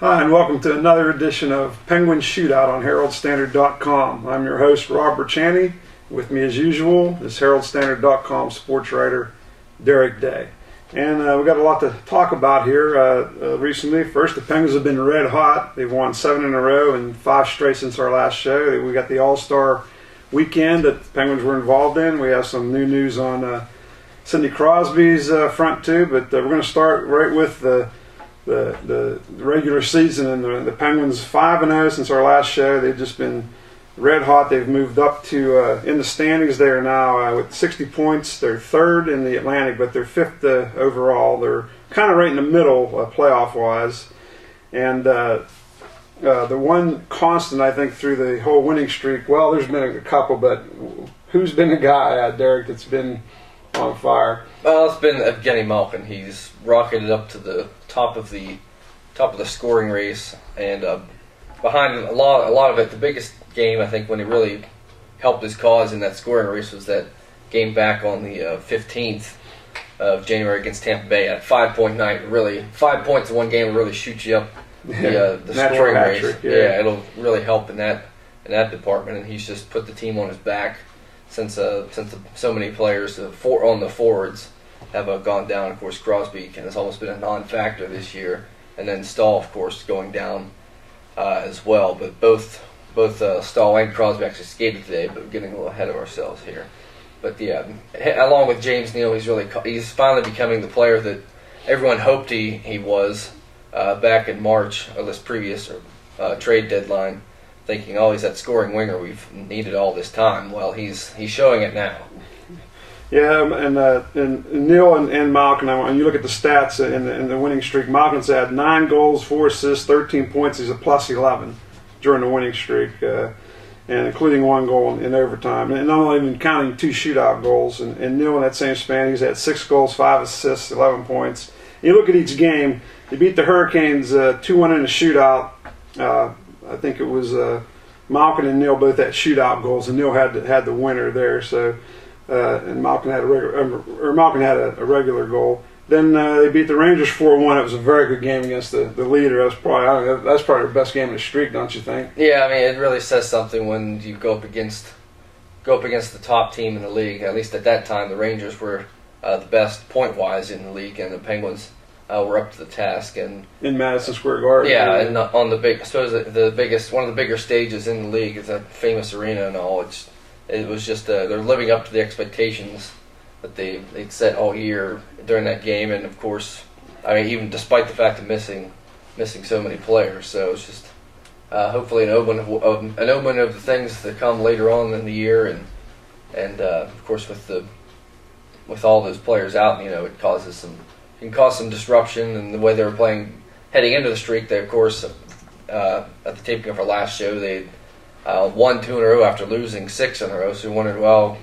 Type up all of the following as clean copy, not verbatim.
Hi, and welcome to another edition of Penguin Shootout on HeraldStandard.com. I'm your host, Rob Burchianti. With me, as usual, is HeraldStandard.com sports writer Derek Day. And we've got a lot to talk about here recently. First, the Penguins have been red hot. They've won 7 in a row and 5 straight since our last show. We got the All-Star weekend that the Penguins were involved in. We have some new news on Sidney Crosby's front, too. But we're going to start right with the regular season, and the Penguins 5-0 since our last show. They've just been red hot. They've moved up to in the standings there now with 60 points. They're third in the Atlantic, but they're fifth overall. They're kind of right in the middle playoff wise. And the one constant I think through the whole winning streak, well, there's been a couple, but who's been the guy, Derek, that's been on fire? Well, it's been Evgeny Malkin. He's rocketed up to the top of the scoring race, and behind a lot of it, the biggest game I think when he really helped his cause in that scoring race was that game back on the 15th of January against Tampa Bay at 5-point night. Really, 5 points in one game will really shoot you up the scoring race. Trick, yeah, it'll really help in that department, and he's just put the team on his back since so many players on the forwards have gone down. Of course, Crosby has almost been a non-factor this year, and then Stahl, of course, going down as well. But both Stahl and Crosby actually skated today, but we're getting a little ahead of ourselves here. But yeah, along with James Neal, he's finally becoming the player that everyone hoped he was back in March of this previous trade deadline, thinking, oh, he's that scoring winger we've needed all this time. Well, he's showing it now. Yeah, and Neal and Malkin, when you look at the stats in the winning streak, Malkin's had 9 goals, 4 assists, 13 points. He's a plus 11 during the winning streak, and including 1 goal in overtime. And not even counting 2 shootout goals. And Neal in that same span, he's had 6 goals, 5 assists, 11 points. And you look at each game, they beat the Hurricanes 2-1 in a shootout. I think it was Malkin and Neal both had shootout goals, and Neal had the winner there. So. And Malkin had a regular goal. Then they beat the Rangers 4-1. It was a very good game against the leader. That's probably their best game in the streak, don't you think? Yeah, I mean, it really says something when you go up against the top team in the league. At least at that time, the Rangers were the best point-wise in the league, and the Penguins were up to the task. And in Madison Square Garden. Yeah, and on one of the bigger stages in the league is that famous arena and all. It was just they're living up to the expectations that they'd set all year during that game, and of course, I mean, even despite the fact of missing so many players. So it's just hopefully an omen of the things that come later on in the year, and of course with all those players out, it can cause some disruption in the way they were playing heading into the streak. They, of course, at the taping of our last show, they won 2 in a row after losing 6 in a row. So we wondered, well,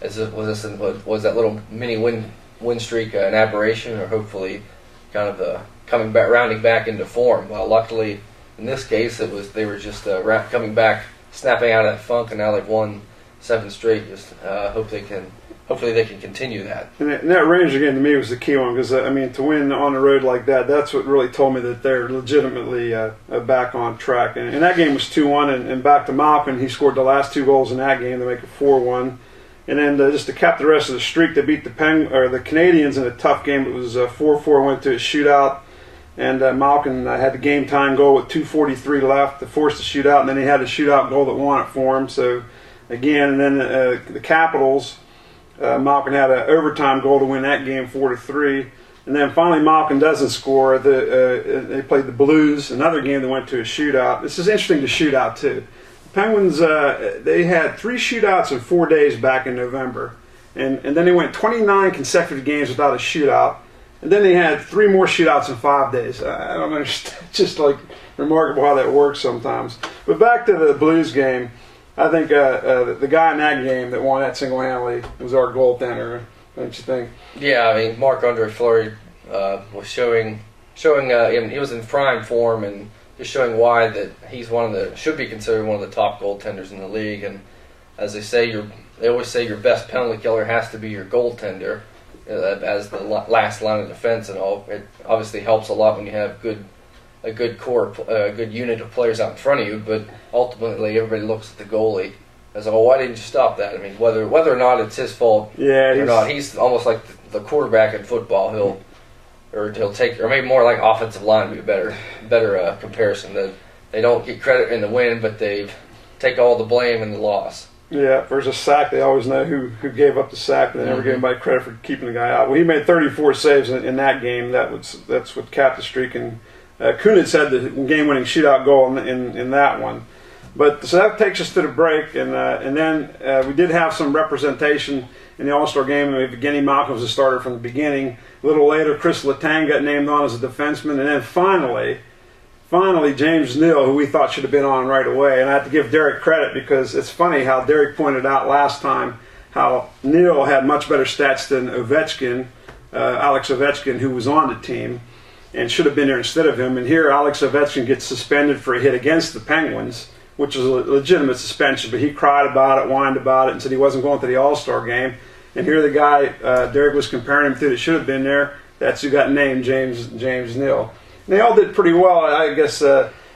was that little mini win streak an aberration, or hopefully kind of rounding back into form? Well, luckily in this case, they were just coming back, snapping out of that funk, and now they've won 7 straight. Just hopefully they can continue that. And that Ranger game to me was the key one, because to win on the road like that, that's what really told me that they're legitimately back on track. And that game was 2-1, and back to Malkin, he scored the last 2 goals in that game to make it 4-1. And then just to cap the rest of the streak, they beat the Canadians in a tough game. It was 4-4, went to a shootout, and Malkin had the game time goal with 2:43 left to force the shootout, and then he had the shootout goal that won it for him. So again, and then the Capitals. Malkin had an overtime goal to win that game 4-3, and then finally Malkin doesn't score. They played the Blues, another game that went to a shootout. This is interesting to shootout too. The Penguins they had 3 shootouts in 4 days back in November, and then they went 29 consecutive games without a shootout, and then they had 3 more shootouts in 5 days. I don't understand. It's just like remarkable how that works sometimes. But back to the Blues game. I think the guy in that game that won that single-handedly was our goaltender, don't you think? Yeah, I mean, Marc-Andre Fleury was showing he was in prime form, and just showing why that he's should be considered one of the top goaltenders in the league. And as they always say your best penalty killer has to be your goaltender as the last line of defense and all. It obviously helps a lot when you have good a good good unit of players out in front of you, but ultimately everybody looks at the goalie as, oh, why didn't you stop that? I mean, whether or not it's his fault or not, he's almost like the quarterback in football. He'll take, or maybe more like offensive line would be a better comparison. That they don't get credit in the win, but they take all the blame in the loss. Yeah, if there's a sack, they always know who gave up the sack, but they never give anybody credit for keeping the guy out. Well, he made 34 saves in that game. That's what capped the streak. And Kunitz had the game-winning shootout goal in that one. But so that takes us to the break, and then we did have some representation in the All-Star game. Evgeny Malkin was a starter from the beginning. A little later, Chris Letang got named on as a defenseman, and then finally, James Neal, who we thought should have been on right away. And I have to give Derek credit, because it's funny how Derek pointed out last time how Neal had much better stats than Ovechkin, Alex Ovechkin, who was on the team and should have been there instead of him. And here Alex Ovechkin gets suspended for a hit against the Penguins, which was a legitimate suspension, but he cried about it, whined about it, and said he wasn't going to the All-Star game. And here the guy Derek was comparing him to that should have been there, that's who got named, James Neal. And they all did pretty well. I guess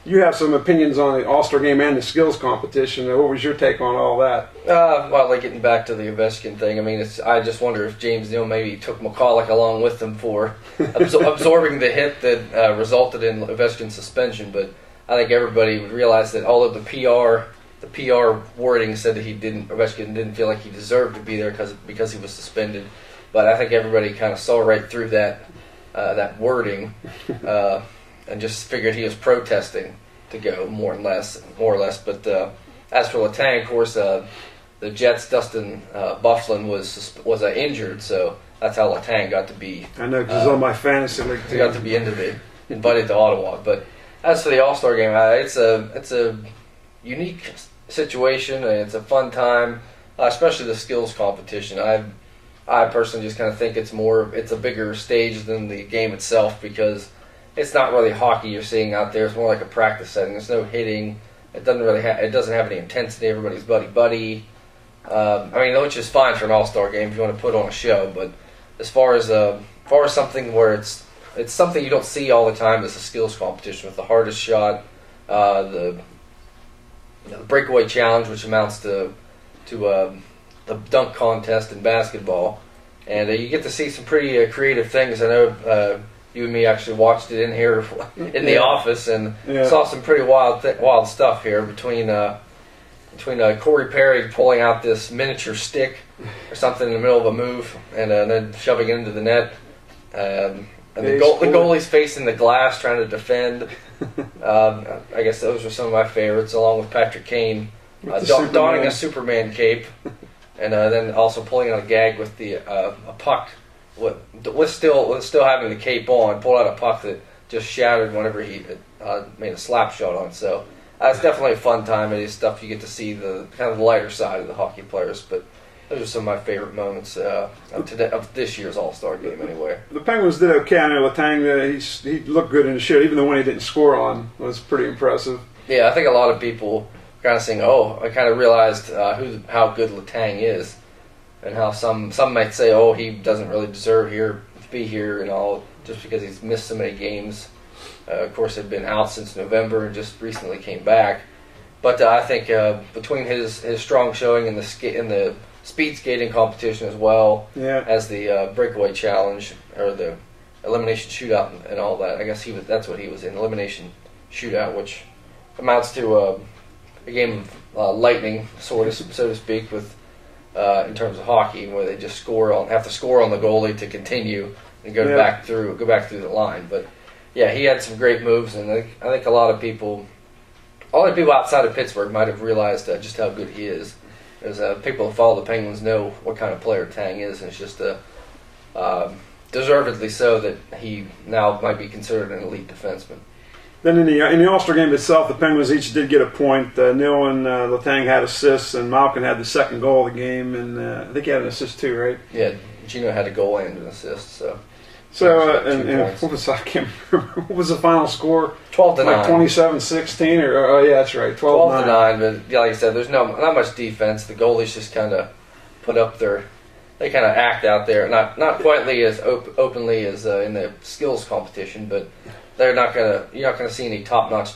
you have some opinions on the All-Star game and the skills competition. What was your take on all that? Well, like getting back to the Ovechkin thing, I mean, I just wonder if James Neal maybe took McCulloch along with him for absorbing the hit that resulted in Ovechkin's suspension, but I think everybody would realize that although the PR wording said that Ovechkin didn't feel like he deserved to be there because he was suspended, but I think everybody kind of saw right through that wording and just figured he was protesting to go more or less. But as for Letang, of course, the Jets' Dustin Byfuglien was injured, so that's how Letang got to be. I know, because on my fantasy league team, he got to be invited to Ottawa, but. As for the All-Star game, it's a unique situation. It's a fun time, especially the skills competition. I personally just kind of think it's a bigger stage than the game itself, because it's not really hockey you're seeing out there. It's more like a practice setting. There's no hitting. It doesn't have any intensity. Everybody's buddy. I mean, which is fine for an All-Star game if you want to put on a show. But as far as something where it's something you don't see all the time. It's a skills competition with the hardest shot, the breakaway challenge, which amounts to the dunk contest in basketball, and you get to see some pretty creative things. I know you and me actually watched it in here in the office, and saw some pretty wild stuff here between Corey Perry pulling out this miniature stick or something in the middle of a move, and then shoving it into the net. And the goalie's facing the glass trying to defend. I guess those are some of my favorites, along with Patrick Kane donning a Superman cape, and then also pulling out a gag with a puck, with still having the cape on, pulled out a puck that just shattered whenever he made a slap shot on. So it's definitely a fun time. It is stuff you get to see the kind of the lighter side of the hockey players, but. Those are some of my favorite moments of this year's All-Star game, anyway. The Penguins did okay. I know Letang, he looked good in the shoot. Even the one he didn't score on was pretty impressive. Yeah, I think a lot of people kind of saying, "Oh, I kind of realized how good Letang is," and how some might say, "Oh, he doesn't really deserve to be here," and all, just because he's missed so many games. Of course, he'd been out since November and just recently came back. But I think between his strong showing in the speed skating competition as well as the breakaway challenge or the elimination shootout and all that. I guess that's what he was in, elimination shootout, which amounts to a game of lightning, so to speak, with in terms of hockey, where they just have to score on the goalie to continue and go back through the line. But yeah, he had some great moves, and I think a lot of people outside of Pittsburgh might have realized just how good he is. As people who follow the Penguins know what kind of player Tang is, and it's just deservedly so that he now might be considered an elite defenseman. Then in the All-Star game itself, the Penguins each did get a point. Neal and Letang had assists, and Malkin had the second goal of the game, and I think he had an assist too, right? Yeah, Gino had a goal and an assist. So and what was, I can't remember, what was the final score? 12-9. Like 27-16, or yeah, that's right, 12-9. But like I said, there's not much defense. The goalies just kind of put up they kind of act out there, not quietly as openly as in the skills competition, but you're not gonna see any top-notch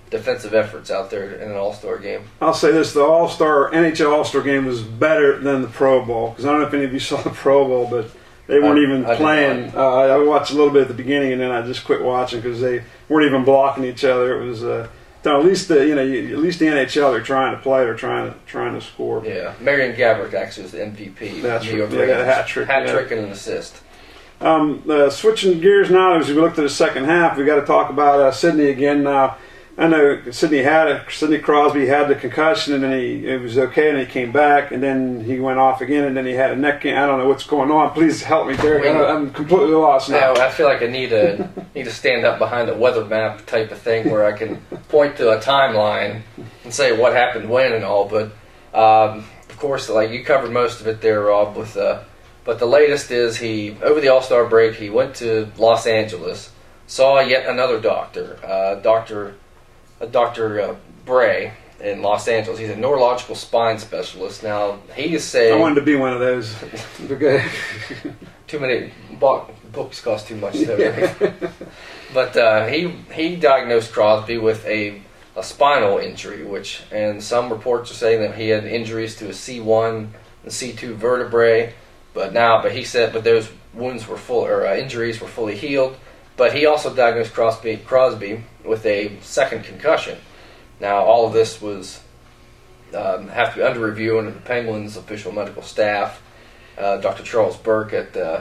defensive efforts out there in an All-Star game. I'll say this: the NHL All-Star game was better than the Pro Bowl, because I don't know if any of you saw the Pro Bowl, but they weren't even playing. I watched a little bit at the beginning, and then I just quit watching because they weren't even blocking each other. It was at least the NHL, they're trying to play, they're trying to score. Yeah, Marian Gaborik actually was the MVP. That's right. Yeah, got a hat trick and an assist. Switching gears now, as we look to the second half, we got to talk about Sidney again. Now, I know Sidney Crosby had the concussion, and then it was okay, and he came back, and then he went off again, and then he had a neck game. I don't know what's going on. Please help me, Derek. I'm completely lost now. I feel like I need to stand up behind a weather map type of thing where I can point to a timeline and say what happened when and all. But of course, like you covered most of it there, Rob. But the latest is over the All-Star break, he went to Los Angeles, saw yet another doctor, Dr. Bray in Los Angeles. He's a neurological spine specialist. Now, he is saying... I wanted to be one of those. Okay. Too many books cost too much. Yeah. But he diagnosed Crosby with a spinal injury, and some reports are saying that he had injuries to a C1 and C2 vertebrae. But those wounds were injuries were fully healed. But he also diagnosed Crosby with a second concussion. Now, all of this was have to be under review under the Penguins' official medical staff. Dr. Charles Burke,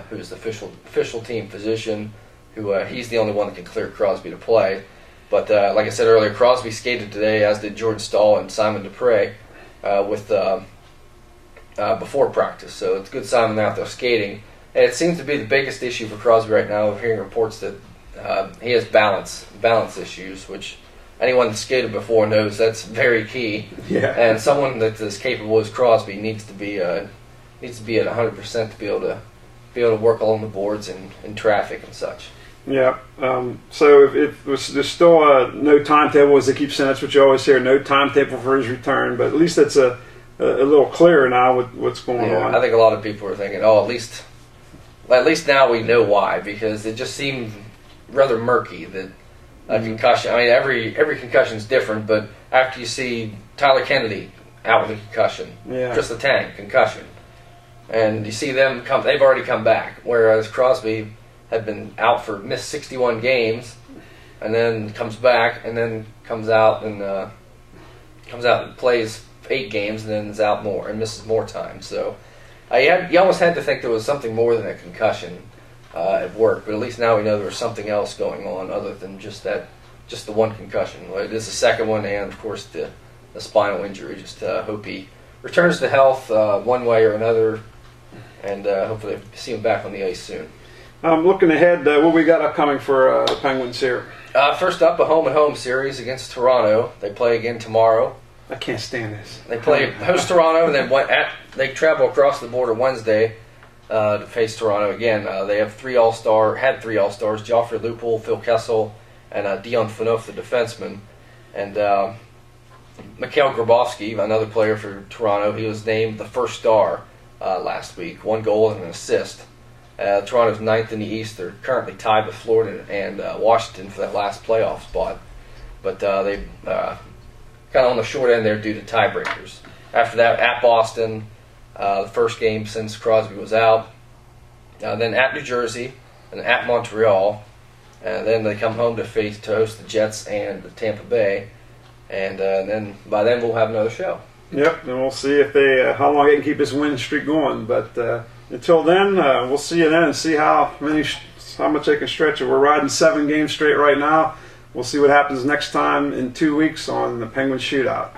who's the official team physician, he's the only one that can clear Crosby to play. But like I said earlier, Crosby skated today, as did Jordan Staal and Simon Dupre, before practice. So it's a good sign they're out there skating. And it seems to be the biggest issue for Crosby right now. We're hearing reports that he has balance issues, which anyone that's skated before knows that's very key. Yeah. And someone that's as capable as Crosby needs to be at 100% to be able to work along the boards and in traffic and such. Yeah. So if there's still no timetable, as they keep saying, that's what you always hear, no timetable for his return. But at least it's a little clearer now with what's going on. I think a lot of people are thinking, at least now we know why, because it just seemed rather murky that a concussion. I mean, every concussion is different, but after you see Tyler Kennedy out with a concussion, Chris Letang concussion, and you see them they've already come back, whereas Crosby had been out missed 61 games, and then comes back, and then comes out and plays 8 games, and then is out more and misses more time. So you almost had to think there was something more than a concussion at work, but at least now we know there was something else going on other than just the one concussion. Well, it is the second one, and of course the spinal injury. Just hope he returns to health one way or another, and hopefully see him back on the ice soon. Looking ahead, what we got upcoming for the Penguins here? First up, a home-and-home series against Toronto. They play again tomorrow. I can't stand this. They play host Toronto, and then they travel across the border Wednesday to face Toronto again. They have had 3 All-Stars, Joffrey Lupul, Phil Kessel, and Dion Phaneuf, the defenseman. And Mikhail Grabovski, another player for Toronto, he was named the first star last week. 1 goal and an assist. Toronto's 9th in the East. They're currently tied with Florida and Washington for that last playoff spot. But they kind of on the short end there due to tiebreakers. After that, at Boston, the first game since Crosby was out. Then at New Jersey and at Montreal. And then they come home to host the Jets and Tampa Bay. And then by then we'll have another show. Yep, and we'll see if how long they can keep this win streak going. But until then, we'll see you then and see how much they can stretch it. We're riding 7 games straight right now. We'll see what happens next time in 2 weeks on the Penguins Shootout.